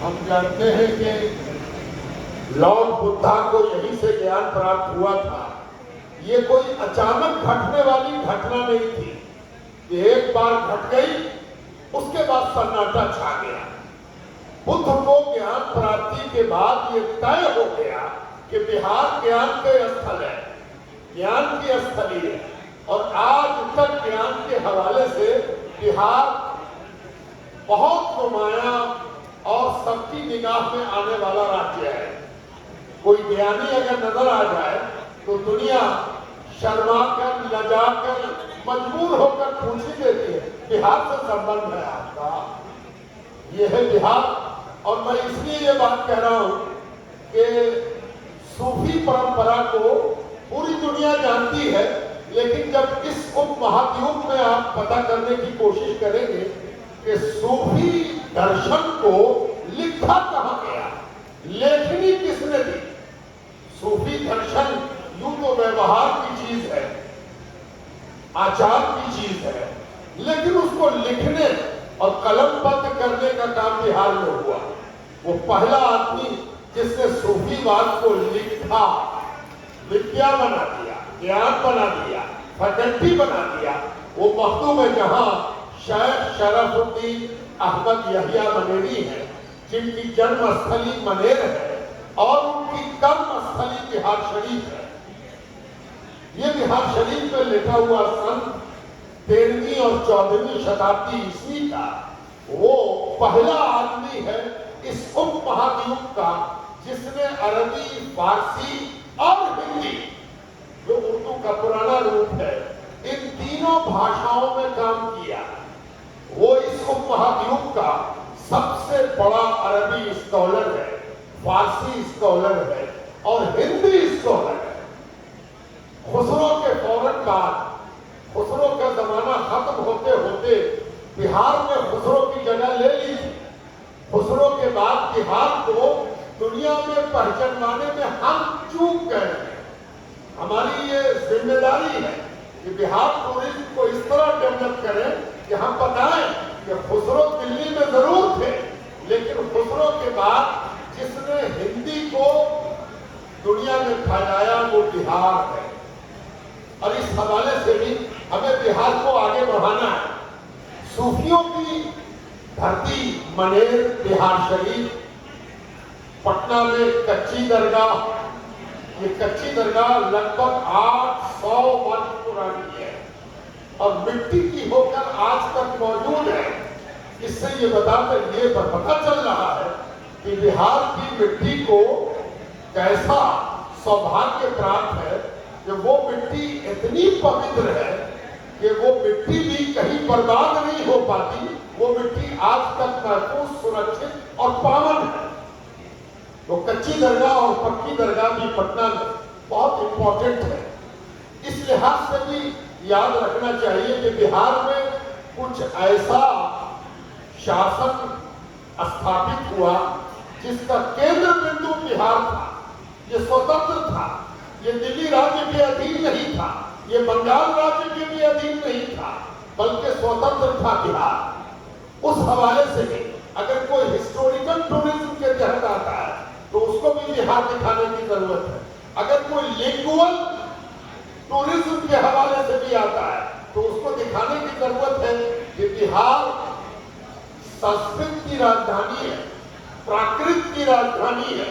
हम जानते हैं कि लॉर्ड बुद्धा को यहीं से ज्ञान प्राप्त हुआ था। ये कोई अचानक घटने वाली घटना नहीं थी कि एक बार घट गई उसके बाद सन्नाटा छा गया। बुद्ध को ज्ञान प्राप्ति के बाद ये तय हो गया कि बिहार ज्ञान के स्थल है, ज्ञान की स्थली है, और आज तक ज्ञान के हवाले से बिहार बहुत नुमाया और सबकी निगाह में आने वाला राज्य है। कोई ज्ञानी अगर नजर आ जाए तो दुनिया शर्मा कर, लजा कर, मजबूर होकर पूछ ही देती है, बिहार से संबंध है आपका? ये है बिहार। और मैं इसलिए ये बात कह रहा हूं कि सूफी परंपरा को पूरी दुनिया जानती है, लेकिन जब इस उपमहाद्वीप में आप पता करने की कोशिश करेंगे कि सूफी दर्शन को लिखा कहां गया, लेखनी किसने दी? सूफी दर्शन यूं तो व्यवहार की चीज है, आचार की चीज है, लेकिन उसको लिखने और कलमबद्ध करने का काम बिहार में हुआ। वो पहला आदमी जिसने सूफीवाद को लिखा, विद्या बना दिया, ज्ञान बना दिया, फैकल्टी बना दिया, वो मखदूम है जहां शेख शरफुद्दीन अहमद यहिया मनेरी है, जिनकी जन्मस्थली मनेर है और उनकी कर्मस्थली बिहार शरीफ है। ये बिहार शरीफ में लिखा हुआ संत 13वीं और 14वीं शताब्दी ईस्वी का वो पहला आदमी है इस उपमहाद्वीप का जिसने अरबी, फारसी और हिंदी, जो उर्दू का पुराना रूप है, इन तीनों भाषाओं में काम किया। वो इस उपमहाद्वीप का सबसे बड़ा अरबी स्कॉलर है, फारसी स्कॉलर है और हिंदी स्कॉलर है। खुसरो के फौरन बाद, खुसरो का जमाना खत्म होते होते बिहार में खुसरो की जगह ले ली थी। खुसरो के बाद बिहार को दुनिया में पहचानवाने में हम चूक गए हैं। हमारी ये जिम्मेदारी है कि बिहार टूरिज्म को इस तरह डेवलप करें कि हम बताएं कि खुसरो दिल्ली में जरूर थे, लेकिन खुसरो के बाद जिसने हिंदी को दुनिया में फैलाया वो बिहार है। और इस हवाले से भी हमें बिहार को आगे बढ़ाना है। सूफियों की धरती मनेर, बिहार शरीफ, पटना में कच्ची दरगाह, ये कच्ची दरगाह लगभग 800 वर्ष पुरानी है और मिट्टी की होकर आज तक मौजूद है। इससे ये बताकर ये पता चल रहा है कि बिहार की मिट्टी को कैसा सौभाग्य प्राप्त है कि वो मिट्टी इतनी पवित्र है कि वो मिट्टी भी कहीं बर्बाद नहीं हो पाती। वो मिट्टी आज तक महफूज, सुरक्षित और पावन है। तो कच्ची दरगाह और पक्की दरगाह भी पटना में बहुत इंपॉर्टेंट है। इस लिहाज से भी याद रखना चाहिए कि बिहार में कुछ ऐसा शासन स्थापित हुआ जिसका केंद्र बिंदु बिहार था। ये स्वतंत्र था, ये दिल्ली राज्य के अधीन नहीं था, ये बंगाल राज्य के भी अधीन नहीं था, बल्कि स्वतंत्र था बिहार। उस हवाले से भी अगर कोई हिस्टोरिकल टूरिज्म के तहत आता है तो उसको भी बिहार दिखाने की जरूरत है। अगर कोई लिंगुअल टूरिज्म के हवाले से भी आता है तो उसको दिखाने की जरूरत है कि बिहार संस्कृत की राजधानी है, प्राकृत की राजधानी है।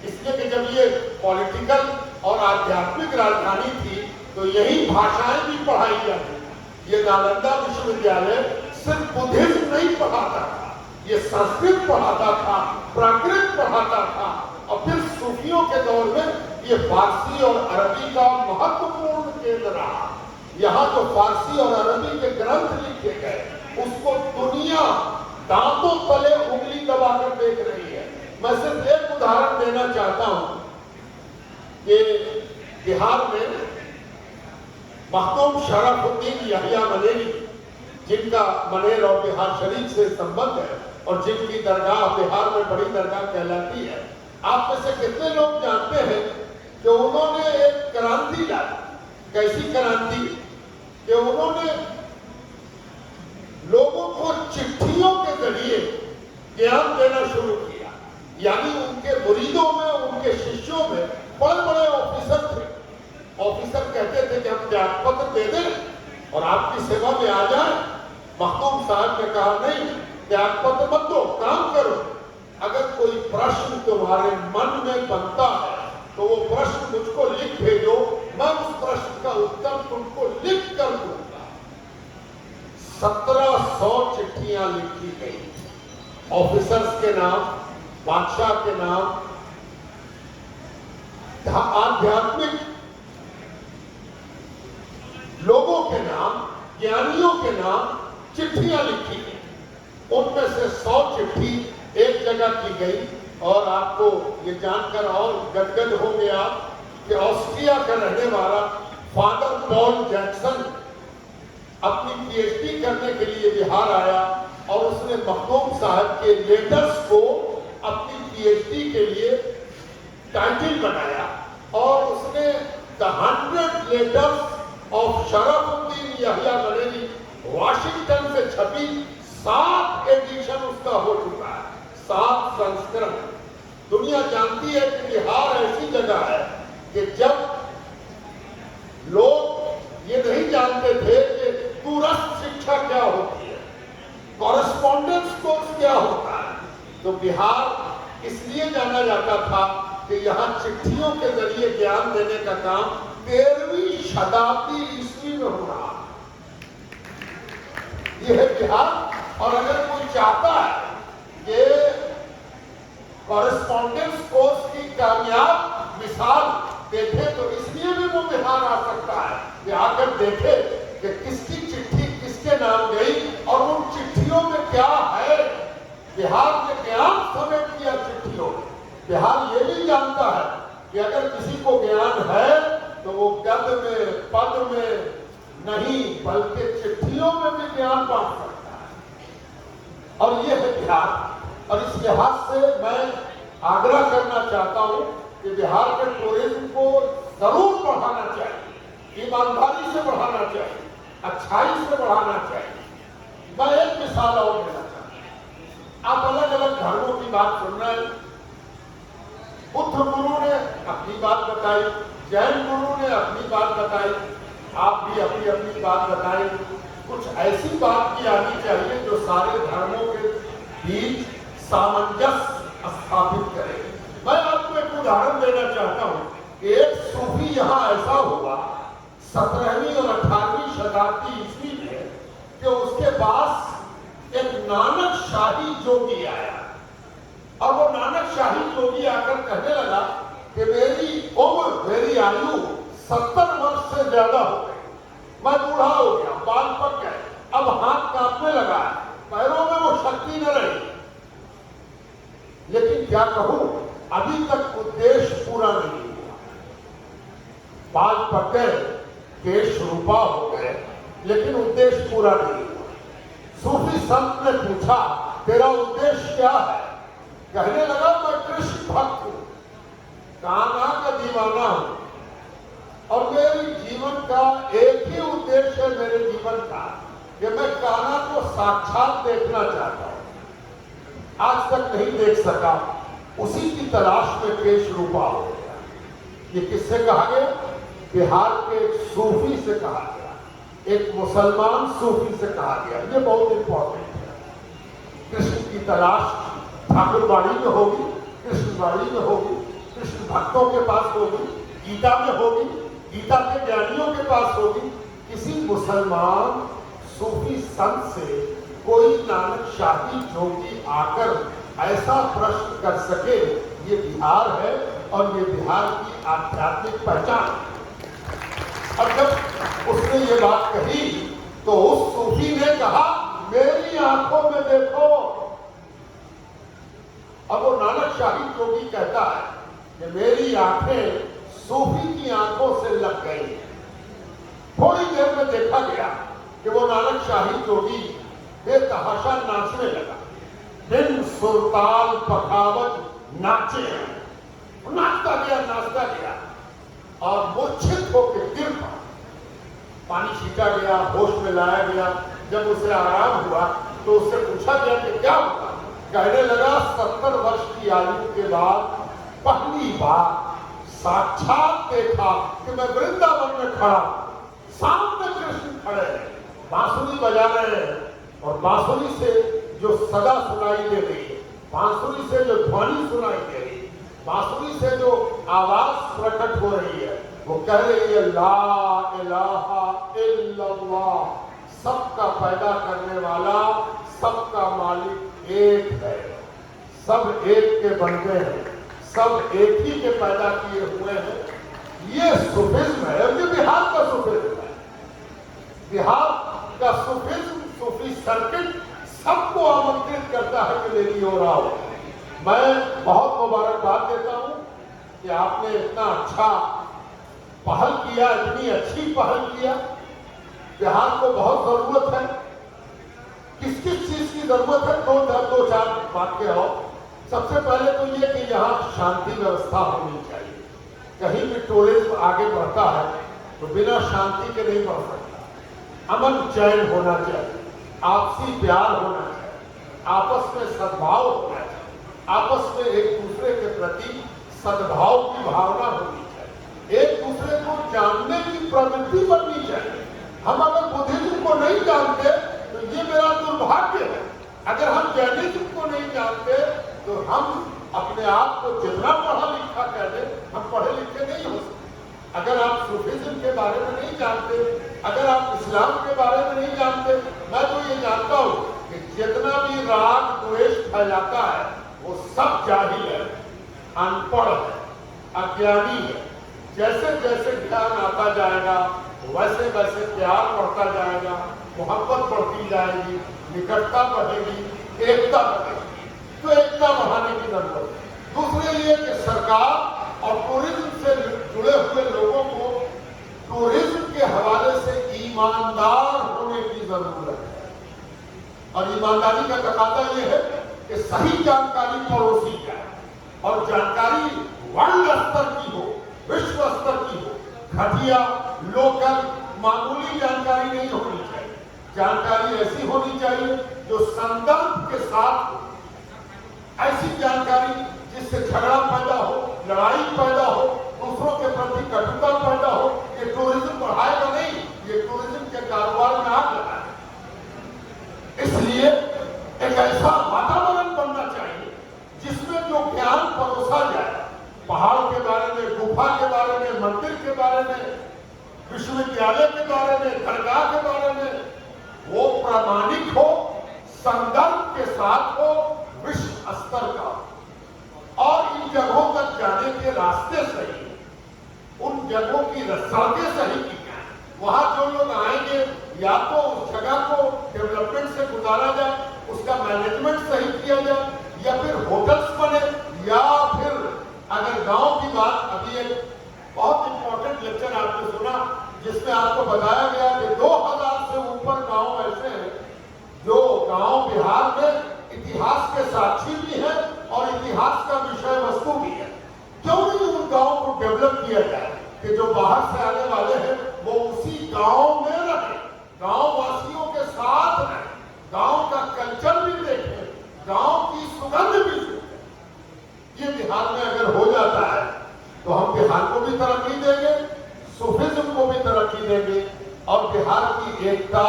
इसलिए कि जब ये पॉलिटिकल और आध्यात्मिक राजधानी थी तो यही भाषाएं भी पढ़ाई जाती। ये नालंदा विश्वविद्यालय सिर्फ बुद्धिज्म नहीं पढ़ाता था, ये संस्कृत पढ़ाता था, प्राकृत पढ़ाता था और फिर सूफियों के दौर में ये फारसी और अरबी का महत्वपूर्ण केंद्र रहा। यहाँ जो फारसी और अरबी के ग्रंथ लिखे गए उसको दुनिया दांतों तले उंगली दबाकर देख रही है। मैं सिर्फ एक उदाहरण देना चाहता हूं कि बिहार में मखदूम शरफुद्दीन यहिया मनेरी, जिनका मनेर और बिहार शरीफ से संबंध है और जिनकी दरगाह बिहार में बड़ी दरगाह कहलाती है, आप में से कितने लोग जानते हैं कि उन्होंने एक क्रांति लाई? कैसी क्रांति कि उन्होंने लोगों को चिट्ठियों के जरिए ज्ञान देना शुरू किया। यानी उनके मुरीदों में, उनके शिष्यों में बड़े बड़े ऑफिसर थे। ऑफिसर कहते थे कि हम त्यागपत्र दे दें और आपकी सेवा में आ जाए। मखदूम साहब ने कहा नहीं, त्यागपत्र मत दो, काम करो। अगर कोई प्रश्न तुम्हारे मन में बनता है तो वो प्रश्न मुझको लिख भेजो, मैं उस प्रश्न का उत्तर तुमको लिख कर दूंगा। 1700 चिट्ठियां लिखी गई, ऑफिसर्स के नाम, बादशाह के नाम, आध्यात्मिक लोगों के नाम, ज्ञानियों के नाम चिट्ठियां लिखी गई। उनमें से 100 चिट्ठी एक जगह की गई। और आपको ये जानकर और गदगद हो गया कि ऑस्ट्रिया का रहने वाला फादर पॉल जैक्सन अपनी पीएचडी करने के लिए बिहार आया और उसने मखदूम साहब के लेटर्स को अपनी पीएचडी के लिए टाइटल बनाया और उसने the 100 letters of Sharafuddin Yahya Bareilly Washington से छपी 7 एडिशन उसका हो चुका है, 7 संस्करण। दुनिया जानती है कि बिहार ऐसी जगह है कि जब लोग ये नहीं जानते थे कि दूरस्थ शिक्षा क्या होती है, कॉरेस्पॉन्डेंस कोर्स क्या होता है, तो बिहार इसलिए जाना जाता था कि यहाँ चिट्ठियों के जरिए ज्ञान देने का काम 13वीं शताब्दी ईस्वी में हो रहा है। यह है बिहार। और अगर कोई चाहता है कि कॉरेस्पॉन्डेंस कोर्स की कामयाब मिसाल देखे तो इसलिए भी वो बिहार आ सकता है कि आकर देखे कि किसकी चिट्ठी किसके नाम गई और उन चिट्ठियों में क्या है। बिहार ने ज्ञान समेट किया चिट्ठियों में। बिहार ये भी जानता है कि अगर किसी को ज्ञान है तो वो गद में, पद में नहीं बल्कि चिट्ठियों में भी ज्ञान बांट सकता है। और ये है बिहार। और इस लिहाज से मैं आग्रह करना चाहता हूं कि बिहार के टूरिज्म को जरूर बढ़ाना चाहिए, ईमानदारी से बढ़ाना चाहिए, अच्छाई से बढ़ाना चाहिए। मैं एक मिसाल और देना चाहता हूं। आप अलग अलग धर्मों की बात सुन रहे हैं। बुद्ध गुरु ने अपनी बात बताई, जैन गुरु ने अपनी बात बताई, आप भी अपनी अपनी बात बताएं। कुछ ऐसी बात की आनी चाहिए जो सारे धर्मों के बीच सामंजस्य स्थापित करे। मैं आपको एक उदाहरण देना चाहता हूं कि एक सूफी यहां ऐसा हुआ 17वीं और 18वीं शताब्दी ईस्वी में कि उसके पास एक नानक शाही जोगी आया और वो नानक शाही जोगी आकर कहने लगा कि मेरी उम्र, मेरी आयु 70 वर्ष से ज्यादा हो गई, मैं बूढ़ा हो गया, बाल पक गए, अब हाथ कांपने लगा है, पैरों में वो शक्ति न रही, लेकिन क्या कहूं, अभी तक उद्देश्य पूरा नहीं हुआ। बाल पक गए, केश रूपा हो गए, लेकिन उद्देश्य पूरा नहीं हुआ। सूफी संत ने पूछा, तेरा उद्देश्य क्या है? कहने लगा, मैं कृष्ण भक्त हूं, कान्हा का दीवाना हूं और मेरे जीवन का एक ही उद्देश्य है, मेरे जीवन का, कि मैं कान्हा को साक्षात देखना चाहता हूं। आज तक नहीं देख सका, उसी की तलाश में केश रूपा हो गया। ये किससे कहा गया? बिहार के एक सूफी से कहा गया, एक मुसलमान सूफी से कहा गया। ये बहुत इंपॉर्टेंट है। कृष्ण की तलाश ठाकुरबाड़ी में होगी, कृष्णबाड़ी में होगी, कृष्ण भक्तों के पास होगी, गीता में होगी, गीता के ज्ञानियों के पास होगी। किसी मुसलमान सूफी संत से कोई नानक शाही जोगी आकर ऐसा प्रश्न कर सके, ये बिहार है और ये बिहार की आध्यात्मिक पहचान। और जब उसने ये बात कही तो उस सूफी ने कहा, मेरी आंखों में देखो। अब वो नानक शाही जोगी कहता है कि मेरी आंखें सूफी की आंखों से लग गई। थोड़ी देर में देखा गया कि वो नानक शाही जोगी बेतहाशा नाचने लगा, बिन सुरताल पखावत नाचे, नाचता गया और मूर्छित होकर गिर पड़ा। पानी छींटा गया, होश में लाया गया। जब उसे आराम हुआ तो उससे पूछा गया कि क्या हुआ? कहने लगा 70 वर्ष की आयु के बाद पहली बार साक्षात देखा कि मैं वृंदावन में खड़ा, सामने कृष्ण खड़े हैं, बांसुरी बजा रहे हैं और बांसुरी से जो सदा सुनाई दे रही है, बांसुरी से जो ध्वनि सुनाई दे रही है, बांसुरी से जो आवाज प्रकट हो रही है, वो कह रही है ला इलाहा इल्लल्लाह, सबका पैदा करने वाला, सबका मालिक एक है, सब एक के बंदे हैं, सब एक ही के पैदा किए हुए हैं। ये सूफिज्म है और ये बिहार का सूफिज्म है। बिहार का सूफिज्म, सूफी सर्किट सबको आमंत्रित करता है कि मेरी ओर आओ। मैं बहुत मुबारकबाद देता हूं कि आपने इतना अच्छा पहल किया, इतनी अच्छी पहल किया। बिहार को बहुत जरूरत है। किस किस चीज की जरूरत है? दो चार वाक्य हो। सबसे पहले तो ये कि यहाँ शांति व्यवस्था होनी चाहिए। कहीं भी टूरिज्म आगे बढ़ता है तो बिना शांति के नहीं बढ़ सकता। अमन चैन होना चाहिए, आपसी प्यार होना चाहिए, आपस में सद्भाव होना चाहिए, आपस में एक दूसरे के प्रति सद्भाव की भावना होनी चाहिए, एक दूसरे को जानने की प्रवृत्ति बननी चाहिए। हम अगर बुद्धिज्म को नहीं जानते तो ये मेरा दुर्भाग्य है। अगर हम जैनिज्म को नहीं जानते तो हम अपने आप को जितना पढ़ा लिखा कह दें, हम पढ़े लिखे नहीं हो सकते। अगर आप सूफिज्म के बारे में नहीं जानते, अगर आप इस्लाम के बारे में नहीं जानते, मैं तो ये जानता हूं कि जितना भी राग द्वेष फैलाता है वो सब जाहिल है, अनपढ़ है, अज्ञानी है। जैसे जैसे ज्ञान आता जाएगा वैसे वैसे प्यार बढ़ता जाएगा, मोहब्बत बढ़ती जाएगी, निकटता बढ़ेगी, एकता बढ़ेगी। तो एकता बढ़ाने की जरूरत है। दूसरे ये कि सरकार और टूरिज्म से जुड़े हुए लोगों को टूरिज्म के हवाले से ईमानदार होने की जरूरत है। और ईमानदारी का तकाजा ये है कि सही जानकारी पड़ोसी जाए और जानकारी वर्ल्ड स्तर की हो, विश्व स्तर की हो। घटिया, लोकल, मामूली जानकारी नहीं होनी चाहिए। जानकारी ऐसी होनी चाहिए जो संदर्भ के साथ हो। ऐसी जानकारी जिससे झगड़ा पैदा हो, लड़ाई पैदा हो, दूसरों के प्रति कटुता पैदा हो, ये टूरिज्म बढ़ाएगा नहीं, ये टूरिज्म के कारोबार में आग लगाएगा। इसलिए एक ऐसा वातावरण बनना चाहिए जिसमें जो ज्ञान परोसा जाए, पहाड़ के बारे में, गुफा के बारे में, मंदिर के बारे में, विश्वविद्यालय के बारे में, दरगाह के बारे में, वो प्रामाणिक हो, संदर्भ के साथ हो, विश्व स्तर का। और इन जगहों तक जाने के रास्ते सही, उन जगहों की सड़कें सही की जाए। वहां जो लोग आएंगे या तो उस जगह को डेवलपमेंट से गुजारा जाए, उसका मैनेजमेंट सही किया जाए, या फिर होटल्स बने, या फिर अगर गांव की बात, अभी एक बहुत इंपॉर्टेंट लेक्चर आपने सुना जिसमें आपको बताया गया कि 2000 से ऊपर गांव ऐसे हैं जो गांव बिहार में इतिहास के साक्षी भी है और इतिहास का विषय वस्तु भी है। क्यों नहीं उन गांवों को डेवलप किया जाए कि जो बाहर से आने वाले हैं वो उसी गांव में रहे, गांव वासियों के साथ रहे, गांव का कल्चर भी देखें, गांव की सुगंध भी सूंघें। ये बिहार में अगर हो जाता है तो हम बिहार को भी तरक्की देंगे, सूफिज्म को भी तरक्की देंगे और बिहार की एकता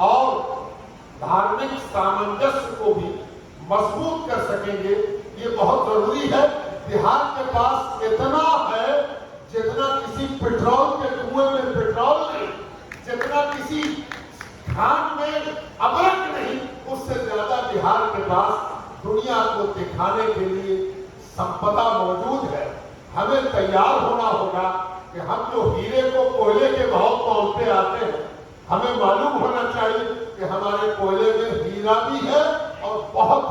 और धार्मिक सामंजस्य को भी मजबूत कर सकेंगे। ये बहुत जरूरी है। बिहार के पास इतना है जितना किसी पेट्रोल के कुएं में पेट्रोल नहीं, जितना किसी खान में अदरक नहीं, उससे ज्यादा बिहार के पास दुनिया को दिखाने के लिए संपदा मौजूद है। हमें तैयार होना होगा कि हम जो हीरे को कोयले के भाव तौलते आते हैं, हमें मालूम होना चाहिए कि हमारे कोयले में हीरा भी है और बहुत